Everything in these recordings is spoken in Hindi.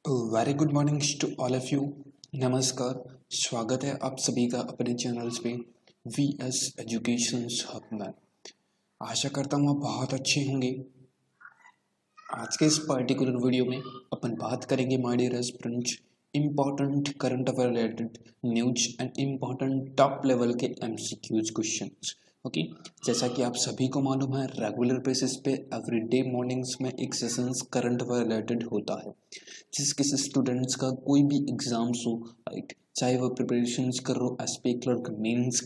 Very good morning to all of you. नमस्कार। स्वागत है आप सभी का अपने चैनल्स पे वी एस एजुकेशन हब में। आशा करता हूँ आप बहुत अच्छे होंगे। आज के इस पर्टिकुलर वीडियो में अपन बात करेंगे my dear aspirants important current affair related news and important top level के एमसीक्यूज क्वेश्चंस। ओके, जैसा कि आप सभी को मालूम है रेगुलर बेसिस पे एवरीडे मॉर्निंग्स में एक सेशंस करंट अफेयर रिलेटेड होता है। जिस किसी स्टूडेंट्स का कोई भी एग्जाम्स हो, राइट, चाहे वो प्रिपरेशंस कर रहे हो SP clerk mains,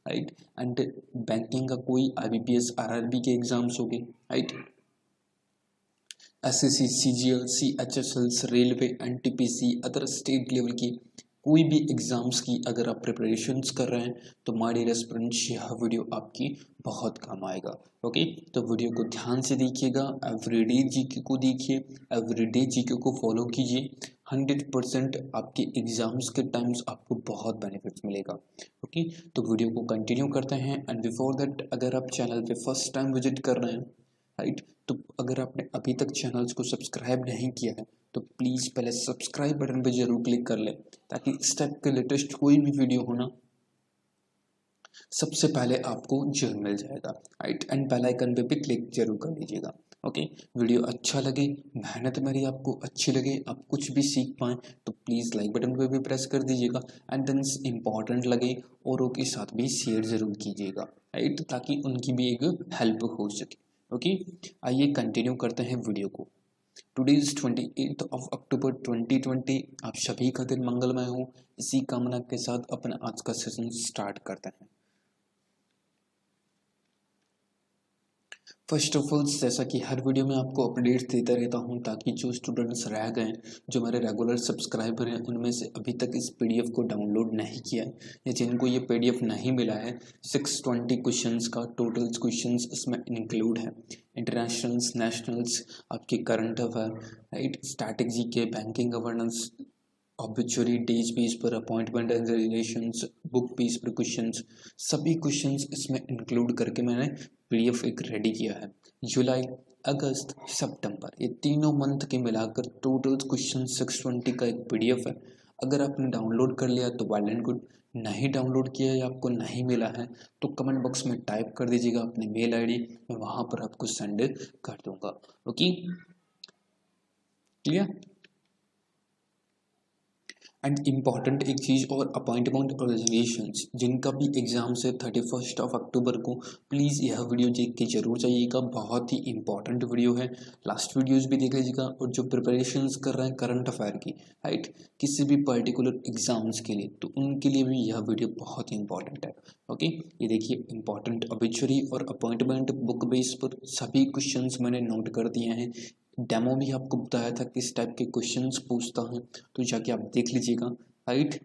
right, and banking का कोई आईबीपीएस आरआरबी के एग्जाम्स हो गए, right, SSC CGL CHSL railway NTPC other state level की कोई भी एग्जाम्स की अगर आप प्रिपरेशंस कर रहे हैं तो माय डियर एस्पिरेंट्स यह वीडियो आपकी बहुत काम आएगा। ओके, तो वीडियो को ध्यान से देखिएगा, एवरीडे जीके को देखिए, एवरीडे जीके को फॉलो कीजिए। 100% आपके एग्जाम्स के टाइम्स आपको बहुत बेनिफिट्स मिलेगा। ओके, तो वीडियो को कंटिन्यू करते हैं। एंड बिफोर दैट, अगर आप चैनल पे फर्स्ट टाइम विजिट कर रहे हैं, राइट, तो अगर आपने अभी तक चैनल्स को सब्सक्राइब नहीं किया है तो प्लीज़ पहले सब्सक्राइब बटन पे जरूर क्लिक कर लें, ताकि इस टाइप के लेटेस्ट कोई भी वीडियो होना सबसे पहले आपको जरूर मिल जाएगा, राइट, एंड बेल आइकन पे भी क्लिक जरूर कर लीजिएगा। ओके, वीडियो अच्छा लगे, मेहनत मेरी आपको अच्छी लगे, आप कुछ भी सीख पाएँ तो प्लीज़ लाइक बटन पे भी प्रेस कर दीजिएगा। एंड देन इम्पॉर्टेंट लगे औरों के साथ भी शेयर ज़रूर कीजिएगा, राइट, ताकि उनकी भी एक हेल्प हो सके। ओके, आइए कंटिन्यू करते हैं वीडियो को। Today is 28 of October 2020। आप सभी का दिन मंगलमय हो, इसी कामना के साथ अपना आज का सेशन स्टार्ट करते हैं। फर्स्ट ऑफ ऑल, जैसा कि हर वीडियो में आपको अपडेट्स देता रहता हूं, ताकि जो स्टूडेंट्स रह गए, जो मेरे रेगुलर सब्सक्राइबर हैं, उनमें से अभी तक इस पीडीएफ को डाउनलोड नहीं किया है या जिनको ये पीडीएफ नहीं मिला है, 620 क्वेश्चंस का टोटल क्वेश्चंस इसमें इंक्लूड है। इंटरनेशनल्स, नेशनल्स, आपके current affair, right, static GK, banking governance, obituary days base पर, appointment and relations, book base पर क्वेश्चंस, सभी क्वेश्चंस इसमें इंक्लूड करके मैंने पीडीएफ एक रेडी किया है। जुलाई, अगस्त, सितंबर, ये तीनों मंथ के मिलाकर टोटल क्वेश्चन 620 का एक पीडीएफ है। अगर आपने डाउनलोड कर लिया तो वेल एंड गुड, नहीं डाउनलोड किया या आपको नहीं मिला है तो कमेंट बॉक्स में टाइप कर दीजिएगा अपनी मेल आईडी, मैं वहां पर आपको सेंड कर दूंगा। Okay, clear. एंड इम्पॉर्टेंट एक चीज़ और, अपॉइंटमेंट और रिजर्वेशंस जिनका भी एग्जाम से 31 ऑफ अक्टूबर को, प्लीज़ यह वीडियो देख के जरूर जाइएगा, बहुत ही इंपॉर्टेंट वीडियो है। लास्ट वीडियोस भी देख लीजिएगा, और जो प्रिपरेशंस कर रहे हैं करंट अफेयर की, राइट, किसी भी पर्टिकुलर एग्जाम्स के लिए, तो उनके लिए भी यह वीडियो बहुत ही इंपॉर्टेंट है। ओके, ये देखिए, इंपॉर्टेंट ऑब्ituary और अपॉइंटमेंट बुक बेस पर सभी क्वेश्चंस मैंने नोट कर दिए हैं। डेमो भी आपको बताया था किस टाइप के क्वेश्चंस पूछता है, तो जाके आप देख लीजिएगा, right.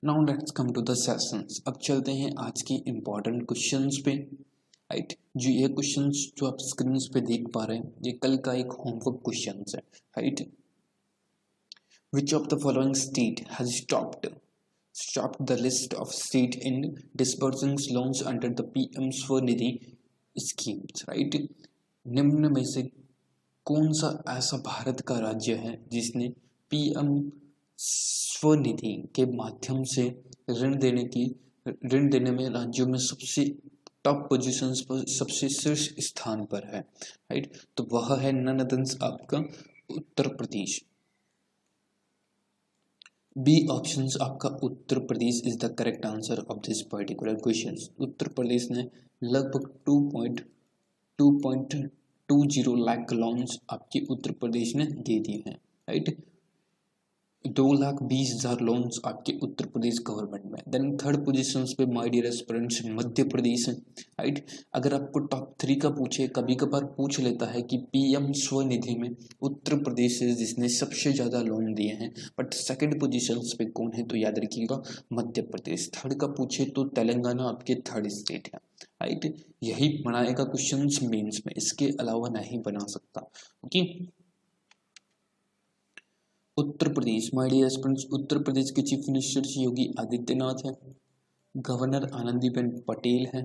Now let's come to the sessions. अब चलते हैं आज की इंपॉर्टेंट क्वेश्चंस पे, राइट। जो ये क्वेश्चंस जो आप स्क्रीन पे देख पा रहे हैं, ये कल का एक होमवर्क क्वेश्चंस है, right. Which of the following state has stopped the list of state in disbursing loans under the PM Svanidhi schemes, right. निम्न में से कौन सा ऐसा भारत का राज्य है जिसने पीएम स्वनिधि के माध्यम से ऋण देने में राज्यों में सबसे टॉप पोजीशंस पर, सबसे शीर्ष स्थान पर है, राइट। तो वह है नन अदर आपका उत्तर प्रदेश। बी ऑप्शन आपका Uttar Pradesh is the correct answer of this particular question. Uttar Pradesh ने लगभग 2.20 लाख लोन्स आपके उत्तर प्रदेश ने दे दिए हैं, राइट। 2,20,000 लोन्स आपके उत्तर प्रदेश गवर्नमेंट में। देन थर्ड पोजीशन पे my dear aspirants Madhya Pradesh है, राइट। अगर आपको टॉप 3 का पूछे, कभी कभार पूछ लेता है कि पीएम स्वनिधि में उत्तर प्रदेश है जिसने सबसे ज्यादा लोन दिए हैं, बट सेकंड पोजीशन पे कौन है, तो याद रखिएगा मध्य प्रदेश। थर्ड का पूछे तो तेलंगाना आपके थर्ड स्टेट है, राइट। यही बनाएगा क्वेश्चन मेंस में, इसके अलावा नहीं बना सकता। Okay, Uttar Pradesh, my dear students, Uttar Pradesh के चीफ मिनिस्टर योगी आदित्यनाथ है, गवर्नर आनंदीबेन पटेल है,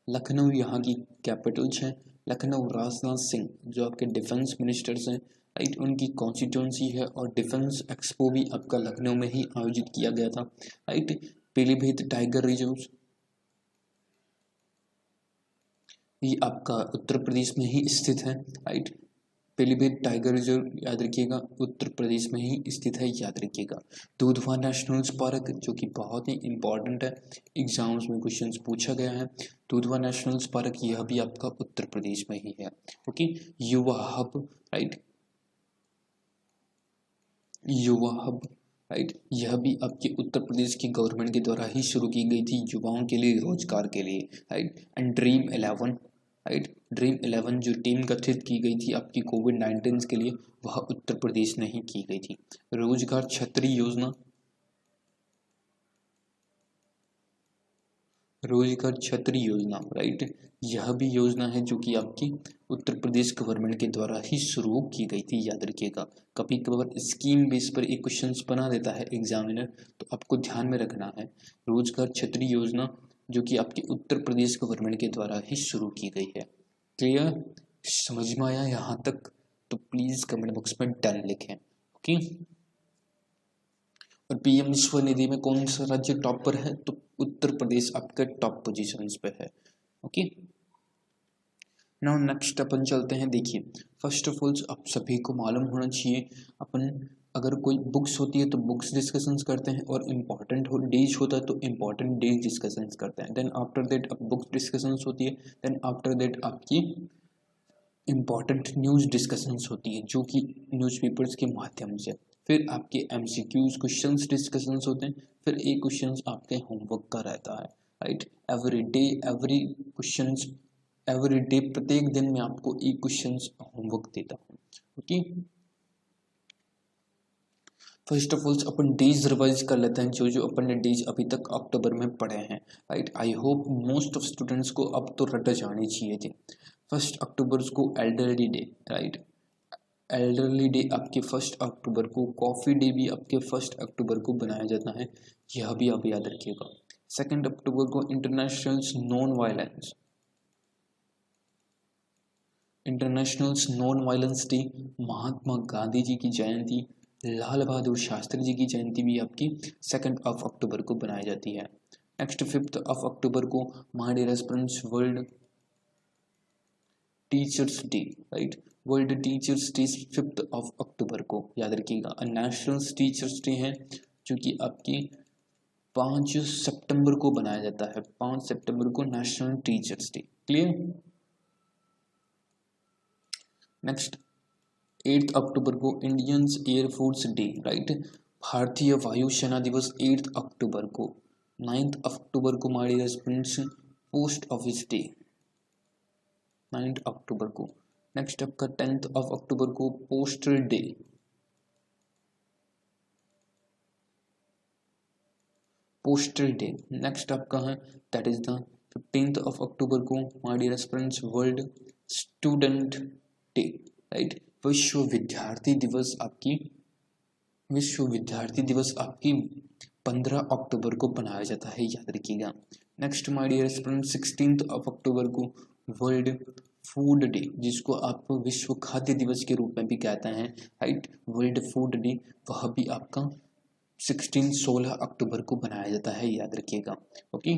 लखनऊ यहाँ की कैपिटल है, लखनऊ राजनाथ सिंह जो आपके डिफेंस मिनिस्टर्स हैं, राइट, उनकी कॉन्स्टिट्यूंसी है। और डिफेंस एक्सपो भी आपका लखनऊ में ही आयोजित किया गया था। राइट, पीलीभीत टाइगर रिजर्व ये आपका उत्तर प्रदेश में ही स्थित है। राइट, पीलीभीत टाइगर रिजर्व याद रखिएगा उत्तर प्रदेश में ही स्थित है, याद रखिएगा। दुधवा नेशनल पार्क जो कि बहुत ही इंपॉर्टेंट है, एग्जाम्स में क्वेश्चंस पूछा गया है। दुधवा नेशनल पार्क यह भी आपका उत्तर प्रदेश में ही है। ओके, युवा हब, राइट, युवा हब, राइट, यह भी आपके उत्तर प्रदेश की गवर्नमेंट के द्वारा ही शुरू की गई थी युवाओं के लिए, रोजगार के लिए। Right, and dream 11, right, dream 11 जो टीम गठित की गई थी आपकी कोविड-19 के लिए, वह उत्तर प्रदेश में ही की गई थी। रोजगार छतरी योजना, रोजगार छतरी योजना, राइट, यह भी योजना है जो कि आपकी उत्तर प्रदेश गवर्नमेंट के द्वारा ही शुरू की गई थी, याद रखिएगा। कभी कभार स्कीम बेस पर एक क्वेश्चन बना देता है एग्जामिनर, तो आपको ध्यान में रखना है रोजगार छतरी योजना जो कि आपके उत्तर प्रदेश गवर्नमेंट के द्वारा ही शुरू की गई है। क्लियर, समझ में आया यहाँ तक? तो प्लीज कमेंट बॉक्स में डन लिखें। ओके, और पीएम स्वनिधि में कौन सा राज्य टॉप पर है? तो उत्तर प्रदेश आपके टॉप पोजीशंस पे है। ओके, नाउ नेक्स्ट अपन चलते हैं। देखिए, फर्स्ट ऑफ ऑल आप सभी को मालूम होना चाहिए, अपन अगर कोई बुक्स होती है तो बुक्स डिस्कशंस करते हैं, और इम्पॉर्टेंट डेज होता है तो इम्पॉर्टेंट डेज डिस्कशंस करते हैं। देन आफ्टर दैट अब बुक्स डिस्कशंस होती है, देन आफ्टर दैट आपकी इम्पॉर्टेंट न्यूज़ डिस्कशंस होती है जो कि न्यूज़पेपर्स के माध्यम से, फिर आपके एमसीक्यूज क्वेश्चंस डिस्कशंस होते हैं, फिर एक क्वेश्चंस आपके होमवर्क का रहता है। Right, every day every questions, every day प्रत्येक दिन में आपको एक क्वेश्चंस होमवर्क देता हूँ। Okay, first of all upon days revise कर लेते हैं, जो जो अपन ने डेज अभी तक अक्टूबर में पढ़े हैं। Right, I hope most of students को अब तो रट जानी चाहिए थी। फर्स्ट अक्टूबर को elderly day, right, elderly day आपके फर्स्ट अक्टूबर को, कॉफ़ी डे भी आपके फर्स्ट अक्टूबर को बनाया जाता है, यह भी आप याद रखिएगा। सेकेंड अक्टूबर को international non violence, international non violence day, Mahatma Gandhi ji की जयंती, लाल बहादुर शास्त्री जी की जयंती भी आपकी सेकेंड ऑफ अक्टूबर को बनाई जाती है। नेक्स्ट फिफ्थ ऑफ अक्टूबर को my dear students world teachers day, right, world teachers day fifth of October को याद रखिएगा। नेशनल टीचर्स डे है जो कि आपकी 5 सितंबर को बनाया जाता है, 5 सितंबर को national teachers day. Clear, next 8 अक्टूबर को इंडियंस एयरफोर्स डे, राइट, भारतीय वायुसेना दिवस 8 अक्टूबर को। 9 अक्टूबर को my dear students post office day, 9 October को। नेक्स्ट आपका 10 ऑफ अक्टूबर को postal day, postal day. Next आपका है that is the 15 of October को my dear students world student day, right, विश्व विद्यार्थी दिवस आपकी, विश्व विद्यार्थी दिवस आपकी 15 अक्टूबर को बनाया जाता है, याद रखिएगा। Next my dear students 16 of October को वर्ल्ड फूड डे, जिसको आप विश्व खाद्य दिवस के रूप में भी कहते हैं, राइट, वर्ल्ड फूड डे, वह भी आपका 16 अक्टूबर को बनाया जाता है, याद रखिएगा। ओके,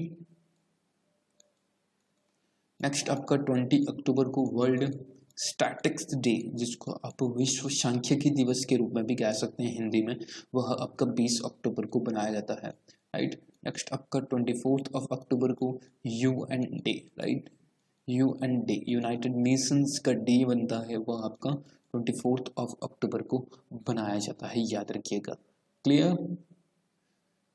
नेक्स्ट आपका 20 अक्टूबर को वर्ल्ड स्टैटिक्स डे, जिसको आप विश्व सांख्यिकी दिवस के रूप में भी कह सकते हैं हिंदी में, वह आपका 20 अक्टूबर को बनाया जाता है, राइट। नेक्स्ट आपका 24 ऑफ अक्टूबर को UN day, right, UN day, United Nations का डे बनता है, वह आपका 24 ऑफ अक्टूबर को बनाया जाता है, याद रखिएगा। क्लियर,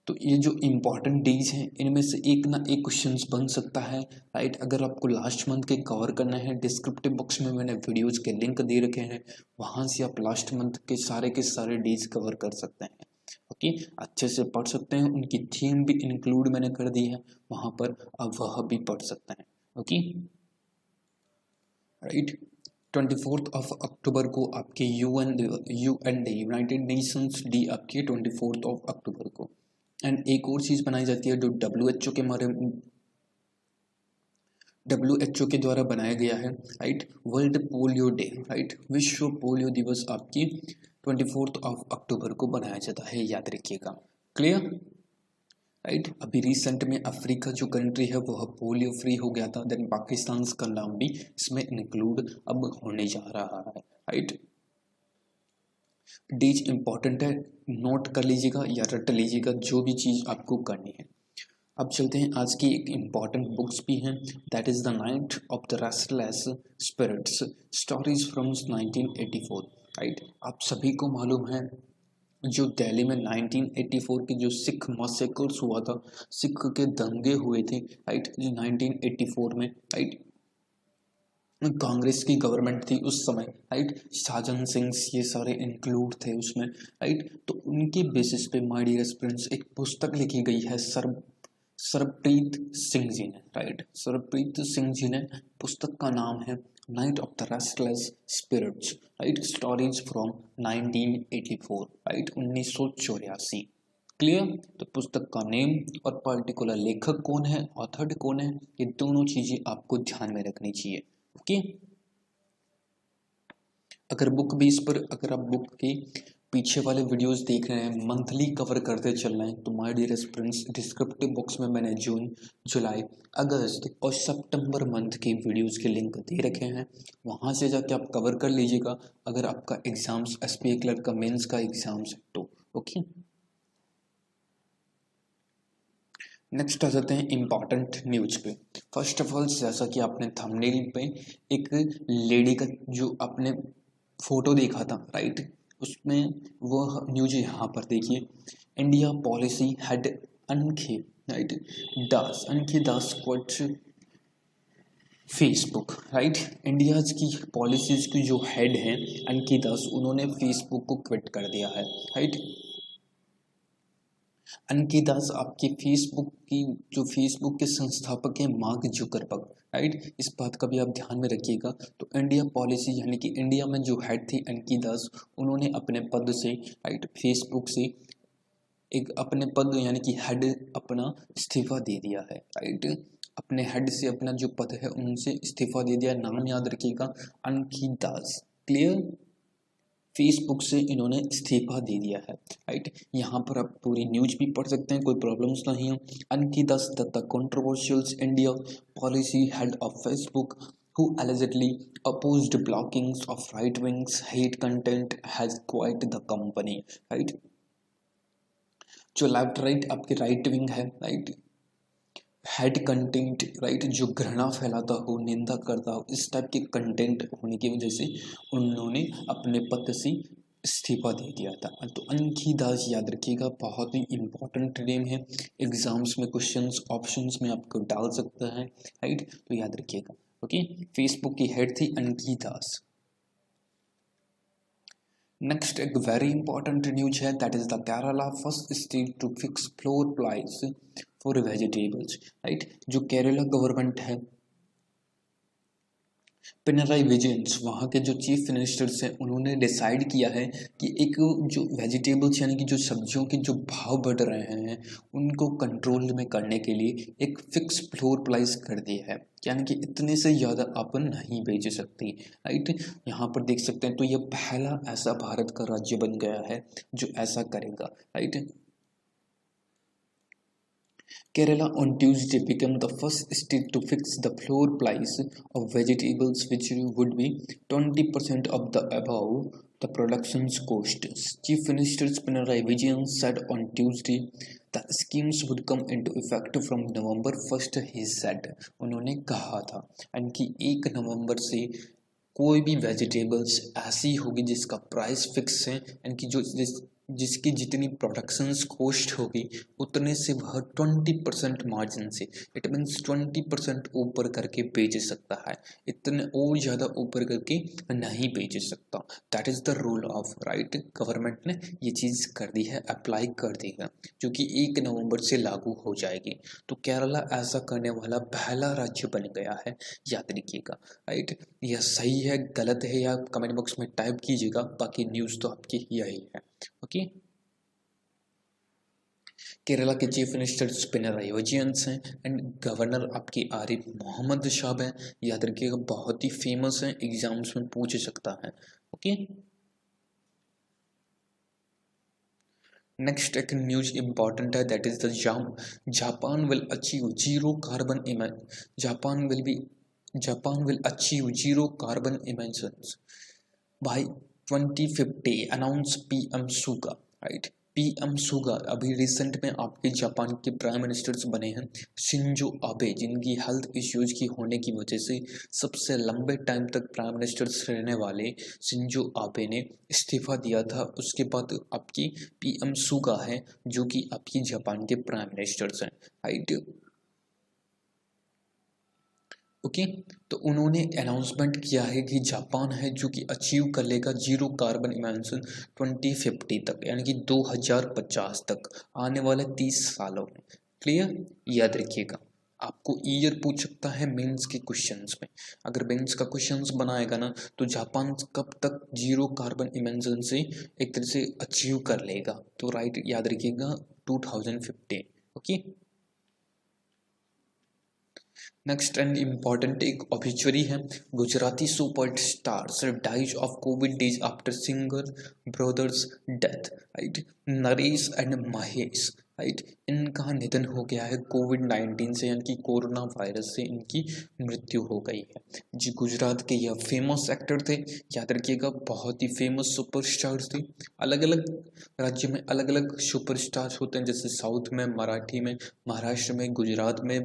तो ये जो इम्पॉर्टेंट डेज हैं इनमें से एक ना एक क्वेश्चन बन सकता है, राइट। अगर आपको लास्ट मंथ के कवर करना है, डिस्क्रिप्टिव बॉक्स में मैंने वीडियोस के लिंक दे रखे हैं, वहाँ से आप लास्ट मंथ के सारे डेज कवर कर सकते हैं। ओके, अच्छे से पढ़ सकते हैं, उनकी थीम भी इंक्लूड मैंने कर दी है वहाँ पर, आप वह भी पढ़ सकते हैं। Okay, right. 24 ऑफ अक्टूबर को आपके UN day, United Nations day आपके 24 ऑफ अक्टूबर को। एंड एक और चीज़ बनाई जाती है जो WHO के WHO के द्वारा बनाया गया है, right. World polio day, right, विश्व पोलियो दिवस आपकी 24 अक्टूबर को बनाया जाता है, याद रखिएगा। Clear, right. अभी रिसेंट में अफ्रीका जो कंट्री है वह पोलियो फ्री हो गया था, देन पाकिस्तान का नाम भी इसमें इंक्लूड अब होने जा रहा है, राइट। डेज इंपॉर्टेंट है, नोट कर लीजिएगा या रट लीजिएगा, जो भी चीज़ आपको करनी है। अब चलते हैं, आज की एक इम्पॉर्टेंट बुक्स भी हैं, that is the night of the restless spirits, stories from 1984, right. आप सभी को मालूम है जो दिल्ली में 1984 के जो सिख मैसेकर्स हुआ था, सिख के दंगे हुए थे, राइट, जो 1984 में, राइट, कांग्रेस की गवर्नमेंट थी उस समय, राइट, शाहजहां सिंह ये सारे इंक्लूड थे उसमें, राइट। तो उनके बेसिस पे माय डियर फ्रेंड्स एक पुस्तक लिखी गई है सरप्रीत सिंह जी ने, राइट, सरप्रीत सिंह जी ने, पुस्तक का नाम है night of the restless spirits, right, stories from 1984, right, 1984। Clear, तो पुस्तक का नेम और पर्टिकुलर लेखक कौन है, ऑथर कौन है, ये दोनों चीजें आपको ध्यान में रखनी चाहिए। ओके, अगर बुक बेस पर, अगर आप बुक के पीछे वाले वीडियोस देख रहे हैं, मंथली कवर करते चल रहे हैं, तो my dear friends descriptive box में मैंने जून, जुलाई, अगस्त और सितंबर मंथ के वीडियोस के लिंक दे रखे हैं, वहां से जाके आप कवर कर लीजिएगा अगर आपका एग्जाम्स एसपीए क्लर्क का मेंस का एग्जाम्स है तो। ओके, नेक्स्ट आ जाते हैं इम्पॉर्टेंट न्यूज पे। फर्स्ट ऑफ ऑल, जैसा कि आपने थंबनेल पे एक लेडी का जो आपने फोटो देखा था, राइट, उसमें वह न्यूज यहाँ पर देखिए, इंडिया पॉलिसी हेड अनखे, राइट, अनखे दास क्विट फेसबुक, राइट। इंडिया की पॉलिसीज की जो हेड हैं अनखे दास, उन्होंने फेसबुक को क्विट कर दिया है, राइट। अनके दास आपके फेसबुक के संस्थापक हैं मार्क जुकरबर्ग, राइट, इस बात का भी आप ध्यान में रखिएगा। तो इंडिया पॉलिसी यानी कि इंडिया में जो हेड थी अनके दास, उन्होंने अपने पद से, राइट, फेसबुक से एक अपने पद यानी कि हेड अपना इस्तीफा दे दिया है, राइट, अपने हेड से अपना जो पद है उनसे इस्तीफा दे दिया। नाम याद रखिएगा, अनकी दास। क्लियर, फेसबुक से इन्होंने इस्तीफा दे दिया है, राइट। यहाँ पर आप पूरी न्यूज भी पढ़ सकते हैं, कोई प्रॉब्लम्स नहीं है। Ankhi Das Datta controversial India policy head of Facebook who allegedly opposed blockings of right wings hate content has quit the company, right। जो लेफ्ट राइट आपके राइट विंग है, राइट, हेड कंटेंट, राइट, जो घृणा फैलाता हो, निंदा करता हो, इस टाइप के कंटेंट होने की वजह से उन्होंने अपने पद से इस्तीफा दे दिया था। तो अनकी दास याद रखिएगा, बहुत ही इंपॉर्टेंट नेम है, एग्जाम्स में क्वेश्चंस ऑप्शंस में आपको डाल सकता है, राइट, तो याद रखिएगा। ओके, फेसबुक की हेड थी अनकी दास। नेक्स्ट एक वेरी इंपॉर्टेंट न्यूज है, that is the Kerala first state to fix floor price for vegetables, right. जो केरला गवर्नमेंट है, पिनराई विजयंस, वहाँ के जो चीफ मिनिस्टर्स हैं, उन्होंने डिसाइड किया है कि एक जो वेजिटेबल्स यानी कि जो सब्जियों के जो भाव बढ़ रहे हैं उनको कंट्रोल में करने के लिए एक फिक्स फ्लोर प्राइस कर दिया है, यानी कि इतने से ज़्यादा आप नहीं बेच सकती, राइट। यहाँ पर देख सकते हैं, तो यह पहला ऐसा भारत का राज्य बन गया है जो ऐसा करेगा, right. Kerala on Tuesday became the first state to fix the floor price of vegetables, which would be 20% of the above the production's cost. Chief Minister Pinarayi Vijayan said on Tuesday the schemes would come into effect from November 1st. He said, उन्होंने कहा था कि 1 नवंबर से कोई भी वेजिटेबल्स ऐसी होगी जिसका प्राइस फिक्स है, यानी कि जिसकी जितनी प्रोडक्शंस कॉस्ट होगी उतने से वह 20% मार्जिन से, इट मीन्स 20% ऊपर करके बेच सकता है, इतने और ज़्यादा ऊपर करके नहीं बेच सकता। That is the rule of, right, government ने ये चीज़ कर दी है, अप्लाई कर देगा, जो कि 1 नवंबर से लागू हो जाएगी। तो केरला ऐसा करने वाला पहला राज्य बन गया है, याद रखिएगा, राइट। यह सही है गलत है या कमेंट बॉक्स में टाइप कीजिएगा, बाकी न्यूज़ तो आपकी यही है। ओके, केरला के चीफ मिनिस्टर पिनराई विजयन हैं एंड गवर्नर आपकी आरिफ मोहम्मद साहब हैं। याद रखिएगा, बहुत ही फेमस है, एग्जाम्स में पूछ सकता है। ओके, नेक्स्ट एक न्यूज इंपॉर्टेंट है, that is the Japan will achieve zero carbon Japan will achieve zero carbon emissions by 2050 announce PM Suga. Right, PM Suga अभी रिसेंट में आपके जापान के प्राइम मिनिस्टर्स बने हैं शिंजो आबे, जिनकी हेल्थ इश्यूज की होने की वजह से सबसे लंबे टाइम तक प्राइम मिनिस्टर्स रहने वाले शिंजो आबे ने इस्तीफा दिया था। उसके बाद आपकी पीएम सुगा है जो कि आपकी जापान के प्राइम मिनिस्टर्स हैं। राइट, ओके, तो उन्होंने अनाउंसमेंट किया है कि जापान है जो कि अचीव कर लेगा जीरो कार्बन इमिशन 2050 तक, यानी कि 2050 तक, आने वाले 30 सालों में। क्लियर, याद रखिएगा, आपको ईयर पूछ सकता है मेंस के क्वेश्चंस में। अगर मेंस का क्वेश्चंस बनाएगा ना तो जापान कब तक जीरो कार्बन इमिशन से एक तरह से अचीव कर लेगा, तो राइट याद रखिएगा 2050। ओके, नेक्स्ट एंड इम्पॉर्टेंट एक ऑब्ituary है, Gujarati super stars dies of covid days after singer brothers death. Right, Naresh and Mahesh, right, इनका निधन हो गया है कोविड-19 से, यानी कि कोरोना वायरस से इनकी मृत्यु हो गई है जी। गुजरात के यह फेमस एक्टर थे, याद रखिएगा, बहुत ही फेमस सुपरस्टार्स थे। अलग अलग राज्य में अलग अलग सुपरस्टार्स होते हैं, जैसे साउथ में मराठी में, महाराष्ट्र में, गुजरात में,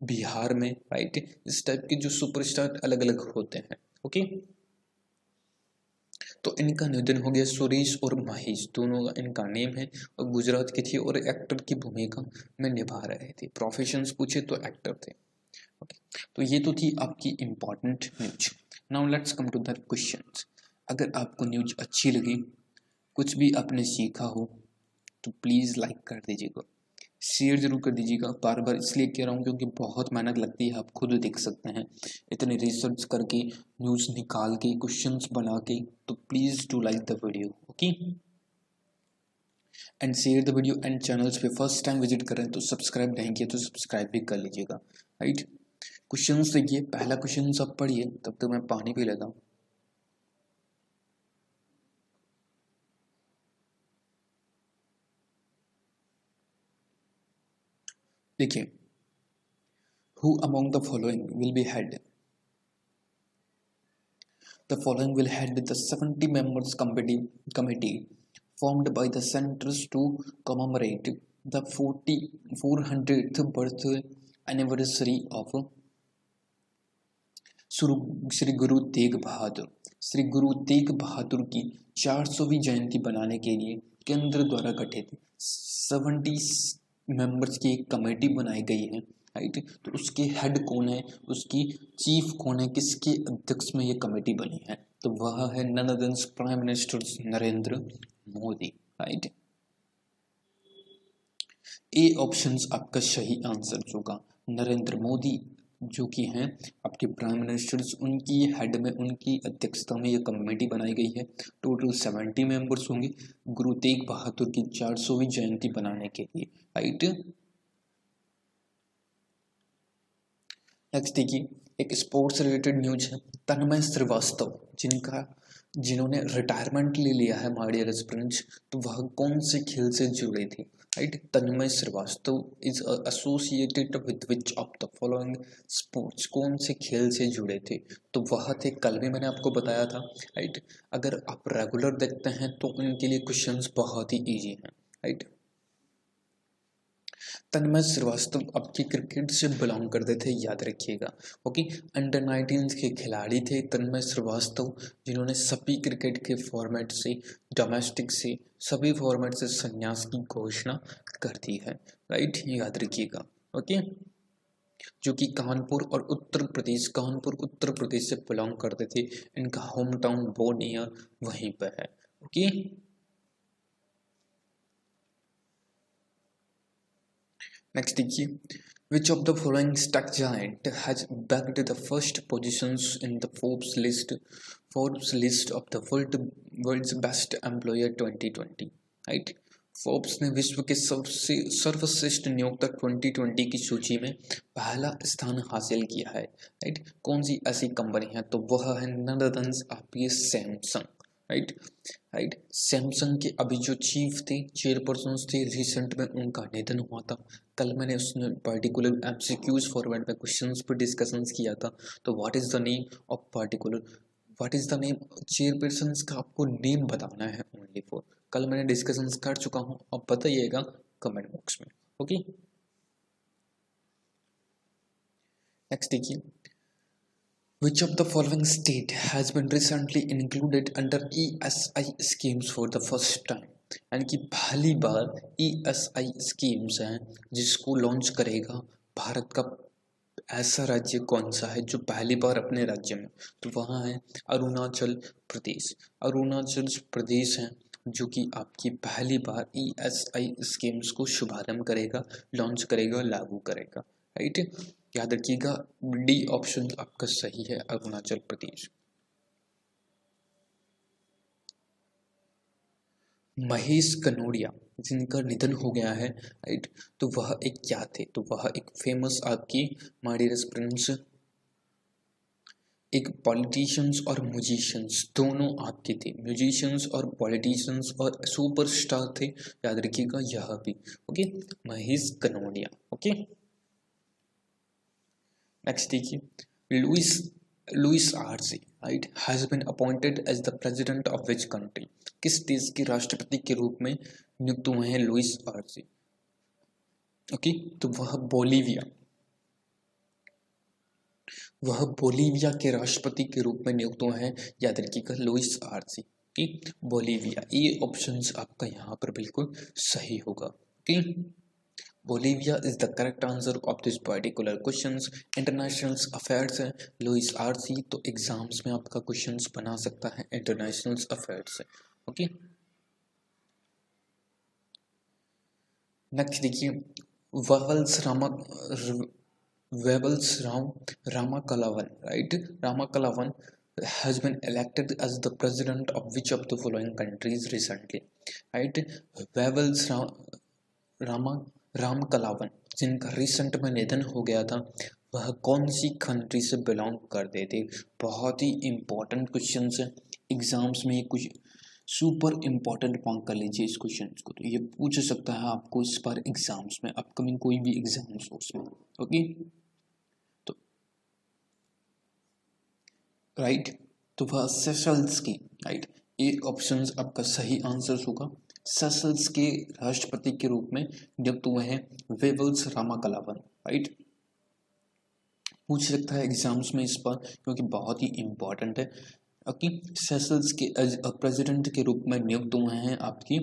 बिहार में। राइट, इस टाइप के जो सुपरस्टार अलग अलग होते हैं। ओके, तो इनका निधन हो गया, सुरेश और महेश दोनों का इनका नेम है, और गुजरात के थे और एक्टर की भूमिका में निभा रहे थे। प्रोफेशंस पूछे तो एक्टर थे। ओके, तो ये तो थी आपकी important news. Now let's come to the questions. अगर आपको न्यूज अच्छी लगी, कुछ भी आपने सीखा हो, तो प्लीज़ लाइक कर दीजिएगा, शेयर जरूर कर दीजिएगा। बार बार इसलिए कह रहा हूँ क्योंकि बहुत मेहनत लगती है, आप खुद देख सकते हैं, इतने रिसर्च करके, न्यूज़ निकाल के, क्वेश्चंस बना के। तो please do like the video, okay, and share the video. And channels पे फर्स्ट टाइम विजिट करें तो सब्सक्राइब नहीं किया तो सब्सक्राइब भी कर लीजिएगा। राइट, क्वेश्चंस देखिए, पहला क्वेश्चन सब पढ़िए, तब तक मैं पानी पी लेता हूँ। देखिए, who among the following will be head? The following will head the 70 members committee formed by the centers to commemorate the 400th birthday anniversary of Shri Guru Tegh Bahadur. Shri Guru Tegh Bahadur की 400वीं जयंती बनाने के लिए केंद्र द्वारा गठित 70 मेंबर्स की एक कमेटी बनाई गई है। राइट, तो उसके हेड कौन है, उसकी चीफ कौन है, किसके अध्यक्ष में ये कमेटी बनी है, तो वह है none other than prime minister Narendra Modi. Right, A option आपका सही आंसर होगा। नरेंद्र मोदी जो कि हैं आपके प्राइम मिनिस्टर्स, उनकी हेड में, उनकी अध्यक्षता में ये कमेटी बनाई गई है। टोटल 70 मेंबर्स होंगे गुरु तेग बहादुर की 400वीं जयंती बनाने के लिए। राइट, नेक्स्ट देखिए, एक स्पोर्ट्स रिलेटेड न्यूज है। तन्मय श्रीवास्तव जिन्होंने रिटायरमेंट ले लिया है माय डियर फ्रेंड्स, तो वह कौन से खेल से जुड़े थे। Right, Tanmay Srivastava is associated with which of the following sports, कौन से खेल से जुड़े थे, तो वह थे, कल भी मैंने आपको बताया था। राइट, अगर आप रेगुलर देखते हैं तो उनके लिए क्वेश्चंस बहुत ही इजी हैं। राइट, तन्मय श्रीवास्तव आपके क्रिकेट से बिलोंग करते थे, याद रखिएगा। ओके, अंडर 19 के खिलाड़ी थे तन्मय श्रीवास्तव, जिन्होंने सभी क्रिकेट के फॉर्मेट से, डोमेस्टिक से, सभी फॉर्मेट से संन्यास की घोषणा कर दी है। राइट, याद रखिएगा। ओके, जो कि कानपुर उत्तर प्रदेश से बिलोंग करते थे। इनका होम टाउन बोर्नियर वहीं पर है। ओके, नेक्स्ट देखिए, which of the following tech giant has bagged the first positions in the Forbes list of the world's best employer 2020? Right, Forbes ने विश्व के सबसे सर्वश्रेष्ठ नियोक्ता 2020 की सूची में पहला स्थान हासिल किया है, राइट। कौन सी ऐसी कंपनी है, तो वह है नन अदर देन आपकी सैमसंग, राइट। राइट, सैमसंग के अभी जो चीफ थे, चेयरपर्सन थे, रिसेंट में उनका निधन हुआ था। कल मैंने उसमें पर्टिकुलर एमसीक्यूज फॉरवर्ड में क्वेश्चंस पर डिस्कशंस किया था। तो what is the name of particular, what is the name, chairperson का आपको नेम बताना है ओनली फॉर। कल मैंने डिस्कशंस कर चुका हूँ, अब बताइएगा कमेंट बॉक्स में, ओके। नेक्स्ट देखिए, Which of the following state has been recently included under ESI schemes for the first time? यानी कि पहली बार ESI स्कीम्स हैं जिसको लॉन्च करेगा भारत का ऐसा राज्य कौन सा है जो पहली बार अपने राज्य में, तो वहाँ है अरुणाचल प्रदेश। अरुणाचल प्रदेश है जो कि आपकी पहली बार ESI स्कीम्स को शुभारंभ करेगा, लॉन्च करेगा, लागू करेगा, राइट। याद रखिएगा डी ऑप्शन आपका सही है, अरुणाचल प्रदेश। महेश कनोडिया जिनका निधन हो गया है, राइट, तो वह एक क्या थे, तो वह एक फेमस आपकी मार्टिरस प्रिंस, एक पॉलिटिशियंस और म्यूजिशियंस दोनों आपके थे, म्यूजिशियंस और पॉलिटिशियंस और सुपरस्टार थे, याद रखिएगा यह भी, okay, Mahesh Kanodia, okay. Next देखिए, Luis Arce, right, has been appointed as the president of which country? किस देश के राष्ट्रपति के रूप में नियुक्त हुए हैं लुइस आर्सी, ओके, तो वह बोलीविया, वह बोलीविया के राष्ट्रपति के रूप में नियुक्त हुए हैं, याद रखिएगा लुइस आर्सी, ओके, बोलीविया। ये ऑप्शंस आपका यहाँ पर बिल्कुल सही होगा, okay. Bolivia is the correct answer of this particular questions. International affairs है लुइस आर्सी, तो एग्जाम्स में आपका क्वेश्चंस बना सकता है इंटरनेशनल अफेयर्स से, ओके। नेक्स्ट देखिए, वेबल्स रामाकलावन, right, रामाकलावन has been elected as the president of which of the following countries recently, right। वेबल्स राम कलावन जिनका रिसेंट में निधन हो गया था, वह कौन सी कंट्री से बिलोंग करते थे? बहुत ही इंपॉर्टेंट क्वेश्चन है एग्जाम्स में, कुछ सुपर इंपॉर्टेंट मार्क कर लीजिए इस क्वेश्चन को, तो ये पूछ सकता है आपको इस बार एग्जाम्स में, अपकमिंग कोई भी एग्जाम्स हो उसमें, ओके। तो राइट, तो वह सेशल्स की, राइट, ये ऑप्शंस आपका सही आंसर होगा। सेशल्स के राष्ट्रपति के रूप में नियुक्त हुए हैं वेबल्स रामाकलावन, राइट। पूछ सकता है एग्जाम्स में इस बार क्योंकि बहुत ही इंपॉर्टेंट है, ओके। सेशल्स के प्रेसिडेंट के रूप में नियुक्त हुए हैं आपकी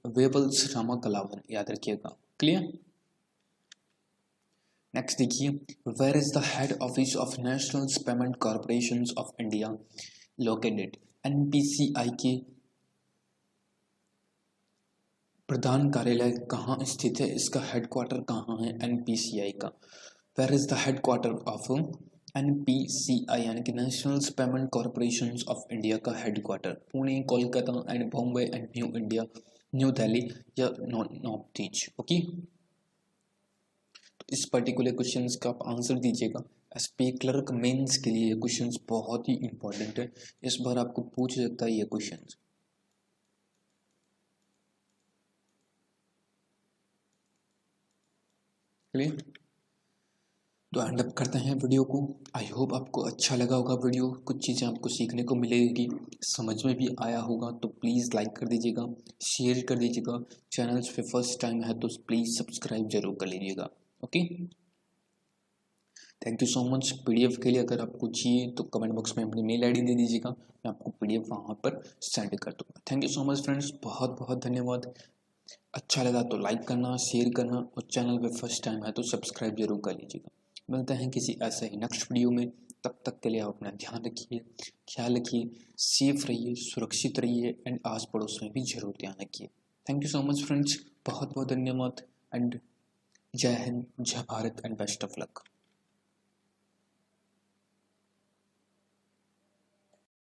वेबल्स रामाकलावन, याद रखिएगा, क्लियर। नेक्स्ट देखिए, where is the head office of National payment corporation of India located? NPCI के प्रधान कार्यालय कहाँ स्थित है, इसका हेडक्वार्टर कहाँ है एनपीसीआई का? Where is the headquarter of NPCI यानी कि national payment corporation of India का headquarter? Pune, Kolkata and Bombay and new India, New Delhi या नॉर्थ ईस्ट, ओके। इस पर्टिकुलर क्वेश्चंस का आप आंसर दीजिएगा। एसपी क्लर्क मेंस के लिए ये क्वेश्चंस बहुत ही इंपॉर्टेंट है, इस बार आपको पूछ सकता है ये क्वेश्चंस, क्लियर। तो एंड अप करते हैं वीडियो को। आई होप आपको अच्छा लगा होगा वीडियो, कुछ चीज़ें आपको सीखने को मिलेगी, समझ में भी आया होगा, तो प्लीज़ लाइक कर दीजिएगा, शेयर कर दीजिएगा, चैनल्स पे फर्स्ट टाइम है तो प्लीज़ सब्सक्राइब जरूर कर लीजिएगा, okay. Thank you so much. PDF के लिए अगर आपको चाहिए तो कमेंट बॉक्स में अपनी मेल आईडी दे दीजिएगा, मैं आपको पीडीएफ वहाँ पर सेंड कर दूँगा। Thank you so much friends, बहुत बहुत धन्यवाद। अच्छा लगा तो लाइक करना, शेयर करना, और चैनल पे फर्स्ट टाइम है तो सब्सक्राइब जरूर कर लीजिएगा। मिलते हैं किसी ऐसे ही नेक्स्ट वीडियो में, तब तक के लिए आप अपना ध्यान रखिए, ख्याल रखिए, सेफ रहिए, सुरक्षित रहिए एंड आस पड़ोस में भी जरूर ध्यान रखिए। Thank you so much friends, बहुत बहुत धन्यवाद एंड जय हिंद, जय Bharat and best of luck.